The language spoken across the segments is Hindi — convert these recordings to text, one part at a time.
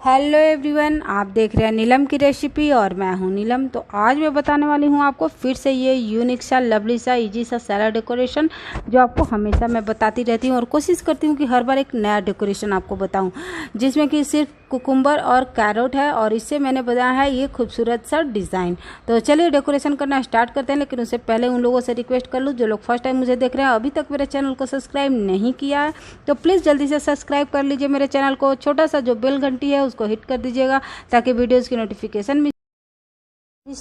हेलो एवरीवन, आप देख रहे हैं नीलम की रेसिपी और मैं हूं नीलम। तो आज मैं बताने वाली हूं आपको फिर से ये यूनिक सा, लवली सा, इजी सा सैलड डेकोरेशन जो आपको हमेशा मैं बताती रहती हूं और कोशिश करती हूं कि हर बार एक नया डेकोरेशन आपको बताऊं, जिसमें कि सिर्फ कुकुम्बर और कैरोट है और इससे मैंने बनाया है ये खूबसूरत सा डिज़ाइन। तो चलिए डेकोरेशन करना स्टार्ट करते हैं, लेकिन उससे पहले उन लोगों से रिक्वेस्ट कर लूँ जो लोग फर्स्ट टाइम मुझे देख रहे हैं, अभी तक मेरे चैनल को सब्सक्राइब नहीं किया है तो प्लीज़ जल्दी से सब्सक्राइब कर लीजिए मेरे चैनल को। छोटा सा जो बेल घंटी है उसको हिट कर दीजिएगा ताकि वीडियोज़ की नोटिफिकेशन मिस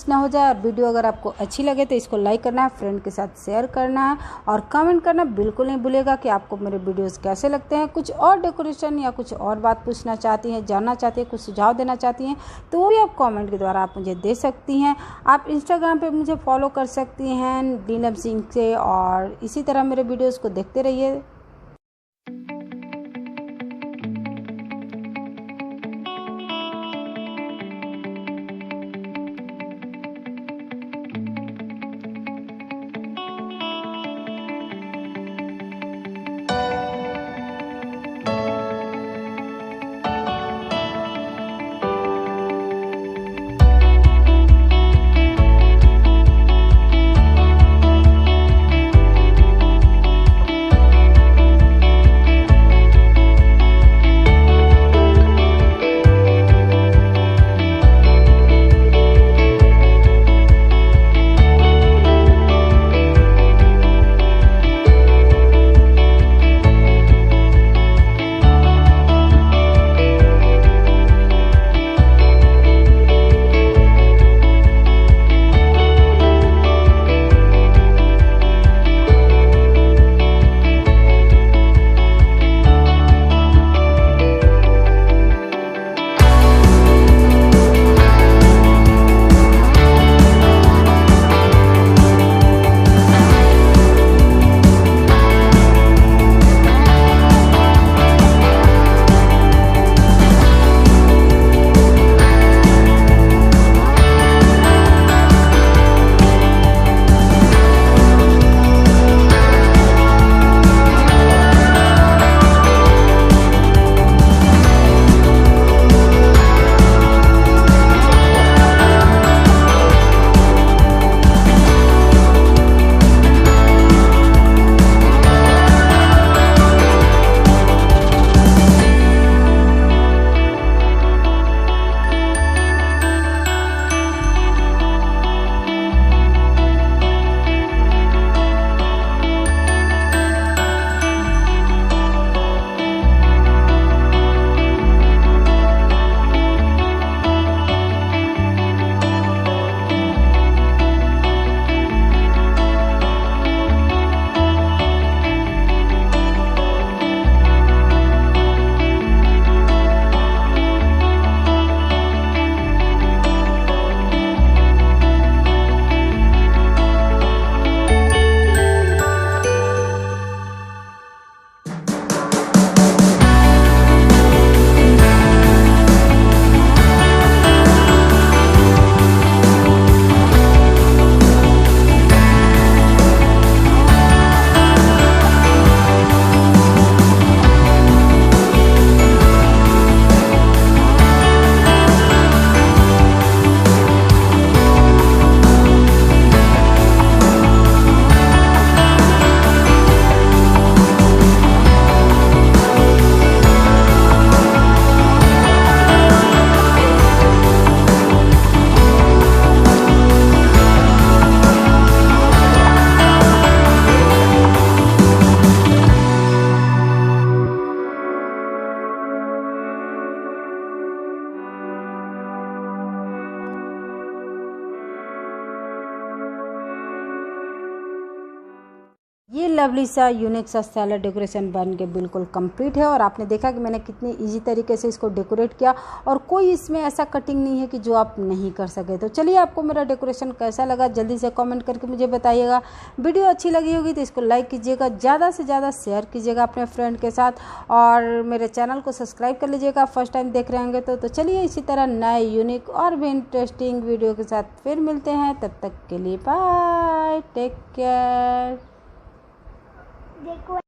ना हो जाए। और वीडियो अगर आपको अच्छी लगे तो इसको लाइक करना है, फ्रेंड के साथ शेयर करना है और कमेंट करना बिल्कुल नहीं भूलिएगा कि आपको मेरे वीडियोस कैसे लगते हैं। कुछ और डेकोरेशन या कुछ और बात पूछना चाहती हैं, जानना चाहती हैं, कुछ सुझाव देना चाहती हैं तो वो भी आप कमेंट के द्वारा आप मुझे दे सकती हैं। आप इंस्टाग्राम पे मुझे फॉलो कर सकती हैं नीलम सिंह से और इसी तरह मेरे वीडियोज़ को देखते रहिए। ये लवली सा यूनिक सा सैलड डेकोरेशन बन के बिल्कुल कंप्लीट है और आपने देखा कि मैंने कितनी इजी तरीके से इसको डेकोरेट किया और कोई इसमें ऐसा कटिंग नहीं है कि जो आप नहीं कर सके। तो चलिए, आपको मेरा डेकोरेशन कैसा लगा जल्दी से कमेंट करके मुझे बताइएगा। वीडियो अच्छी लगी होगी तो इसको लाइक कीजिएगा, ज़्यादा से ज़्यादा शेयर कीजिएगा अपने फ्रेंड के साथ और मेरे चैनल को सब्सक्राइब कर लीजिएगा फर्स्ट टाइम देख रहे होंगे तो चलिए, इसी तरह नए यूनिक और भी इंटरेस्टिंग वीडियो के साथ फिर मिलते हैं। तब तक के लिए बाय, टेक केयर। देखो